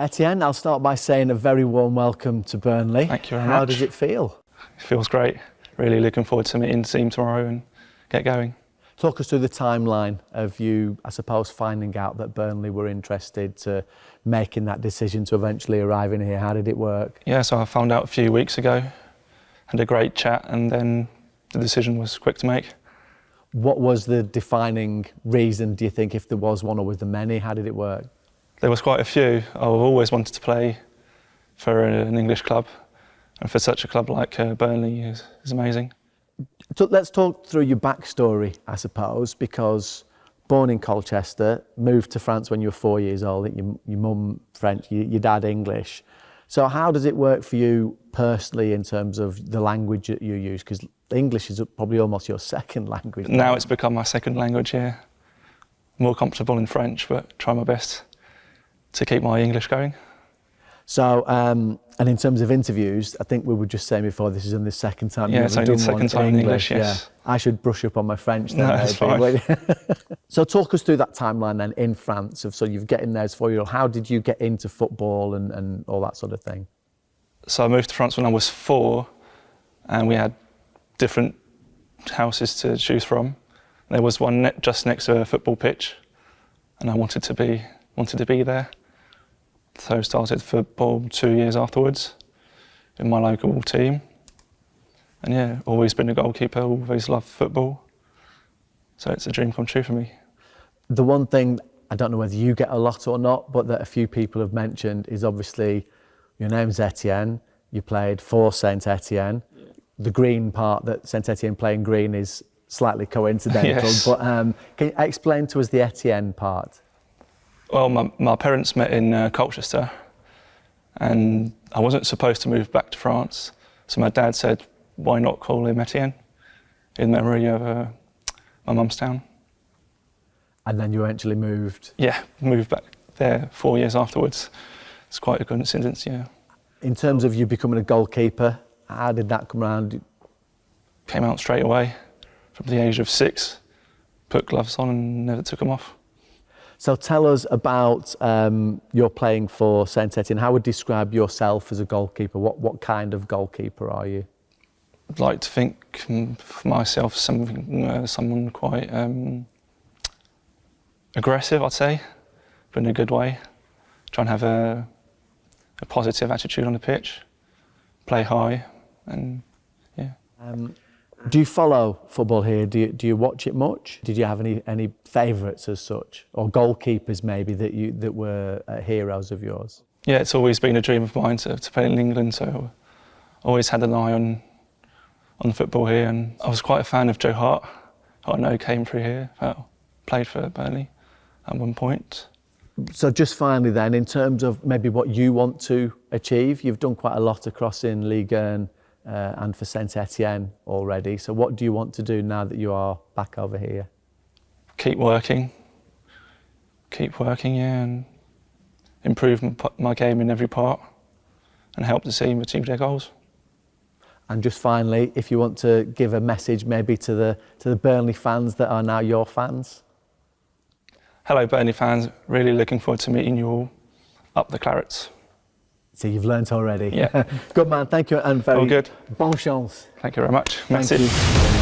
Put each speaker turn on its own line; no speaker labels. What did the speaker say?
Etienne, I'll start by saying a very warm welcome to Burnley.
Thank you very much.
How does it feel?
It feels great. Really looking forward to meeting the team tomorrow and get going.
Talk us through the timeline of you, I suppose, finding out that Burnley were interested, to making that decision to eventually arrive in here. How did it work?
Yeah, so I found out a few weeks ago, had a great chat, and then the decision was quick to make.
What was the defining reason, do you think, if there was one, or was there many? How did it work?
There was quite a few. I've always wanted to play for an English club, and for such a club like Burnley is amazing.
So let's talk through your backstory, I suppose, because born in Colchester, moved to France when you were 4 years old. Your mum French, your dad English. So how does it work for you personally in terms of the language that you use? Because English is probably almost your second language.
Now it's become my second language, yeah. More comfortable in French, but try my best to keep my English going.
So, and in terms of interviews, I think we were just saying before, this is in the second time
Yeah,
you've
it's
ever
only
done
the
one
second time in English, yes.
Yeah. I should brush up on my French then.
No, that's
maybe.
fine.
So talk us through that timeline then in France. So you've getting there as 4-year-old. How did you get into football and all that sort of thing?
So I moved to France when I was 4, and we had different houses to choose from. There was one just next to a football pitch, and I wanted to be there. So I started football 2 years afterwards in my local team. And yeah, always been a goalkeeper, always loved football. So it's a dream come true for me.
The one thing, I don't know whether you get a lot or not, but that a few people have mentioned is obviously your name's Etienne, you played for Saint Etienne. Yeah. The green part, that Saint Etienne playing green, is slightly coincidental.
Yes.
But can you explain to us the Etienne part?
Well, my parents met in Colchester, and I wasn't supposed to move back to France. So my dad said, why not call him Etienne, in memory of my mum's town.
And then you eventually moved?
Yeah, moved back there 4 years afterwards. It's quite a coincidence, yeah.
In terms of you becoming a goalkeeper, how did that come around?
Came out straight away from the age of 6, put gloves on and never took them off.
So tell us about your playing for Saint Etienne. How would you describe yourself as a goalkeeper? What kind of goalkeeper are you?
I'd like to think for myself someone quite aggressive, I'd say, but in a good way. Try and have a positive attitude on the pitch, play high, and yeah.
Do you follow football here? Do you watch it much? Did you have any favourites as such, or goalkeepers maybe that were heroes of yours?
Yeah, it's always been a dream of mine to play in England, so I always had an eye on football here, and I was quite a fan of Joe Hart, who I know came through here, played for Burnley at one point.
So just finally then, in terms of maybe what you want to achieve, you've done quite a lot across in Ligue 1 and for Saint Etienne already. So what do you want to do now that you are back over here? Keep working,
yeah, and improve my game in every part and help the team achieve their goals.
And just finally, if you want to give a message maybe to the Burnley fans that are now your fans.
Hello Burnley fans, really looking forward to meeting you all up the Clarets.
So you've learnt already.
Yeah.
Good man, thank you, and very
all good.
Bonne chance.
Thank you very much.
Thank
Merci.
you.